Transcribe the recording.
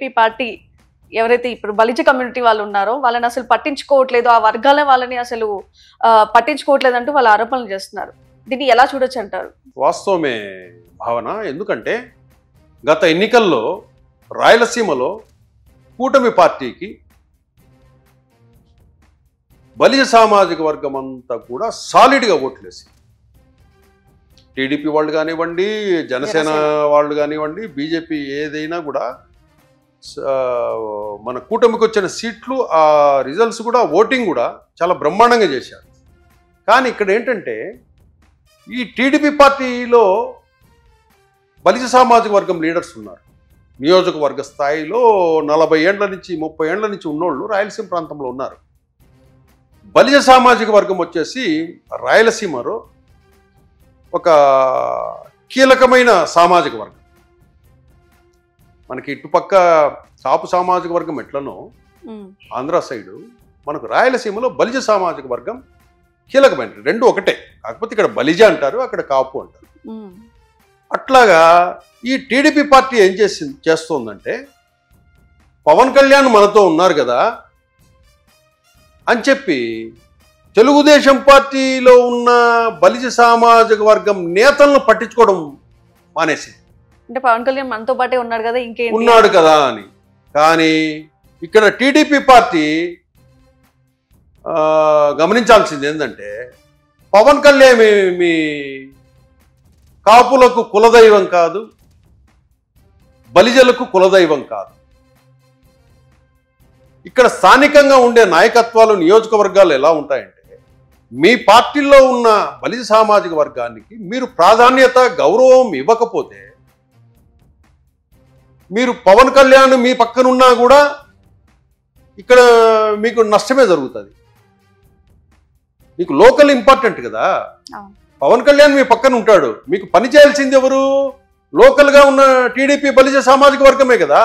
Party ఎవరైతే ఇప్పుడు Balija community వాళ్ళు ఉన్నారో వాళ్ళని అసలు పట్టించుకోవట్లేదు, ఆ వర్గాల వాళ్ళని అసలు పట్టించుకోవట్లేదు అంటూ వాళ్ళ ఆరోపణలు చేస్తున్నారు. దీన్ని ఎలా చూడొచ్చు అంటారు? వాస్తవమే భావన. ఎందుకంటే గత ఎన్నికల్లో రాయలసీమలో కూటమి పార్టీకి బలిజ సామాజిక వర్గం అంతా కూడా సాలిడ్గా ఓట్లేసి, టీడీపీ వాళ్ళు కానివ్వండి, జనసేన వాళ్ళు కానివ్వండి, బీజేపీ ఏదైనా కూడా మన కూటమికి వచ్చిన సీట్లు, ఆ రిజల్ట్స్ కూడా, ఓటింగ్ కూడా చాలా బ్రహ్మాండంగా చేశారు. కానీ ఇక్కడ ఏంటంటే ఈ టీడీపీ పార్టీలో బలిజ సామాజిక వర్గం లీడర్స్ ఉన్నారు. నియోజకవర్గ స్థాయిలో 40 ఏండ్ల నుంచి 30 ఏండ్ల నుంచి ఉన్నోళ్ళు రాయలసీమ ప్రాంతంలో ఉన్నారు. బలిజ సామాజిక వర్గం వచ్చేసి రాయలసీమలో ఒక కీలకమైన సామాజిక వర్గం. మనకి ఇటుపక్క కాపు సామాజిక వర్గం ఎట్లనో ఆంధ్ర సైడు, మనకు రాయలసీమలో బలిజ సామాజిక వర్గం కీలకమైనది. రెండు ఒకటే, కాకపోతే ఇక్కడ బలిజ అంటారు, అక్కడ కాపు అంటారు. అట్లాగా ఈ టీడీపీ పార్టీ ఏం చేస్తోందంటే, పవన్ కళ్యాణ్ మనతో ఉన్నారు కదా అని చెప్పి తెలుగుదేశం పార్టీలో ఉన్న బలిజ సామాజిక వర్గం నేతలను పట్టించుకోవడం మానేసింది. అంటే పవన్ కళ్యాణ్ మనతో పాటే ఉన్నాడు కదా, ఇంకేంటి ఉన్నాడు కదా అని. కానీ ఇక్కడ టీడీపీ పార్టీ గమనించాల్సింది ఏంటంటే, పవన్ కళ్యాణ్ మీ కాపులకు కులదైవం కాదు, బలిజలకు కులదైవం కాదు. ఇక్కడ స్థానికంగా ఉండే నాయకత్వాలు, నియోజకవర్గాలు ఎలా ఉంటాయంటే, మీ పార్టీలో ఉన్న బలిజ సామాజిక వర్గానికి మీరు ప్రాధాన్యత, గౌరవం ఇవ్వకపోతే, మీరు పవన్ కళ్యాణ్ మీ పక్కనున్నా కూడా ఇక్కడ మీకు నష్టమే జరుగుతుంది. మీకు లోకల్ ఇంపార్టెంట్ కదా. పవన్ కళ్యాణ్ మీ పక్కన ఉంటాడు, మీకు పని చేయాల్సింది ఎవరు? లోకల్గా ఉన్న టీడీపీ బలిజ సామాజిక వర్గమే కదా.